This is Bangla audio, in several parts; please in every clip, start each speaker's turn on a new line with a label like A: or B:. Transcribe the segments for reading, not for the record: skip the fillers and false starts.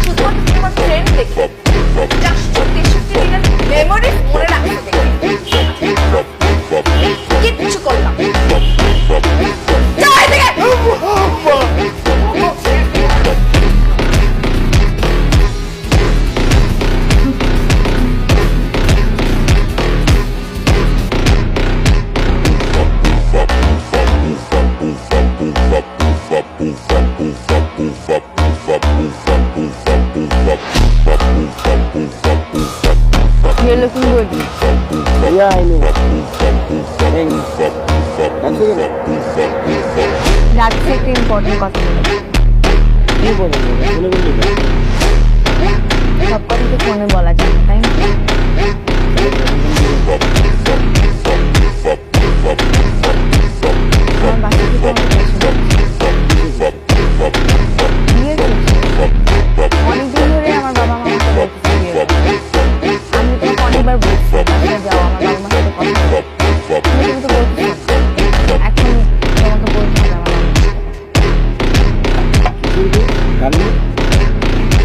A: শুধুমাত্র তোমার ফ্রেন্ড দেখে 463 দিনের মেমোরি মনে রাখতে দেখে কিচ্ছু করলাম যাও এদিকে।
B: You're looking good.
C: Yeah, I know. Thanks. That's okay.
B: রাত্রে একটা ইম্পর্টেন্ট কথা বলবো।
C: কি বলবো? ফোনে বলবি না?
B: সব কথা তো ফোনে বলা যায় না, তাই না? আমার বাসা থেকে আমাকে পছন্দ। বিয়ে করছি। অনেকদিন ধরে আমার বাবা মা আমাকে বলতেছে বিয়ে করতে। আমি তোমাকে অনেকবার বলছি বাসায় যাও, আমার বাবা মার সাথে কথা বলো। তুমি তো বলতেছো না। এখন তোমাকে বলতে হবে আমার বাবা মার সাথে।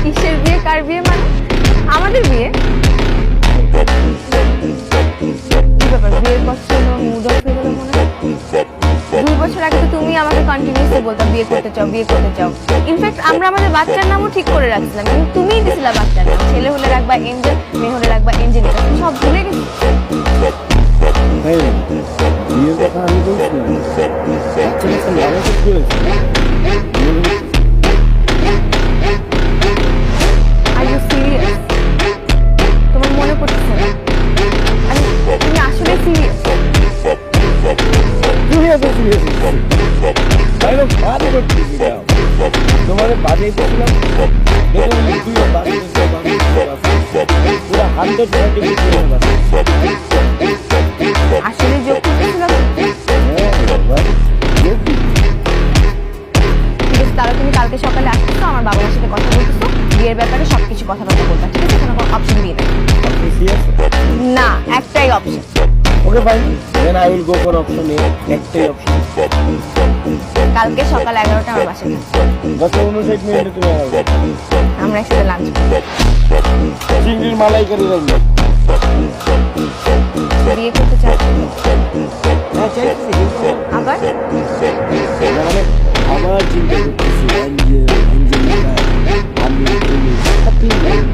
B: কিসের বিয়ে কার বিয়ে মানে আমাদের বিয়ে। কি ব্যাপার বিয়ের পর তোমার মুড অফ হয়ে গেল মনে হয়? 2 বছর আগে তো তুমি আমাকে কন্টিনিউসলি বলতো বিয়ে করতে চাও বিয়ে করতে চাও। ইনফ্যাক্ট আমরা আমাদের বাচ্চার নামও ঠিক করে রাখছিলাম, কিন্তু তুমিই দিছিলা বাচ্চার নাম। ছেলে হলে রাখবা এঞ্জেল, মেয়ে হলে রাখবা এঞ্জেলিকা। তুমি সব ভুলে গেছি।
C: বিয়ের কথা আমি বলছি না। বাচ্চা কাচ্চা ভালো কিছু হয়েছে।
B: Are you serious? তোমার মনে পড়তেছে না? তুমি আসলে সিরিয়াস?
C: তোমার বাজেই বলছিলাম পুরো 100%
B: আসলে যোগ করতেছিলাম। ঠিক আছে, তাহলে তুমি কালকে সকালে আসতেছো, আমার বাবা মার সাথে কথা বলতেছো, বিয়ের ব্যাপারে সবকিছু কথাবার্তা বলবা, ঠিক আছে? কোনো অপশন দিয়ে দেয় না, একটাই option.
C: Okay fine, then I will go for option A. একটাই অপশন।
B: কালকে সকাল 11টা আমার বাসায় থাকবে।
C: 10:59 মিনিটে তুমি আসবে।
B: আমরা একসাথে লাঞ্চ
C: চিংড়ির মালাইকারি রান্না।
B: বিয়ে করতে চাই।
C: হ্যাঁ চাইছি, কিন্তু
B: আবার
C: মানে আবার চিন্তা করতেছি অ্যাঞ্জেলিকা আমি তুমি হ্যাপি লাইফ।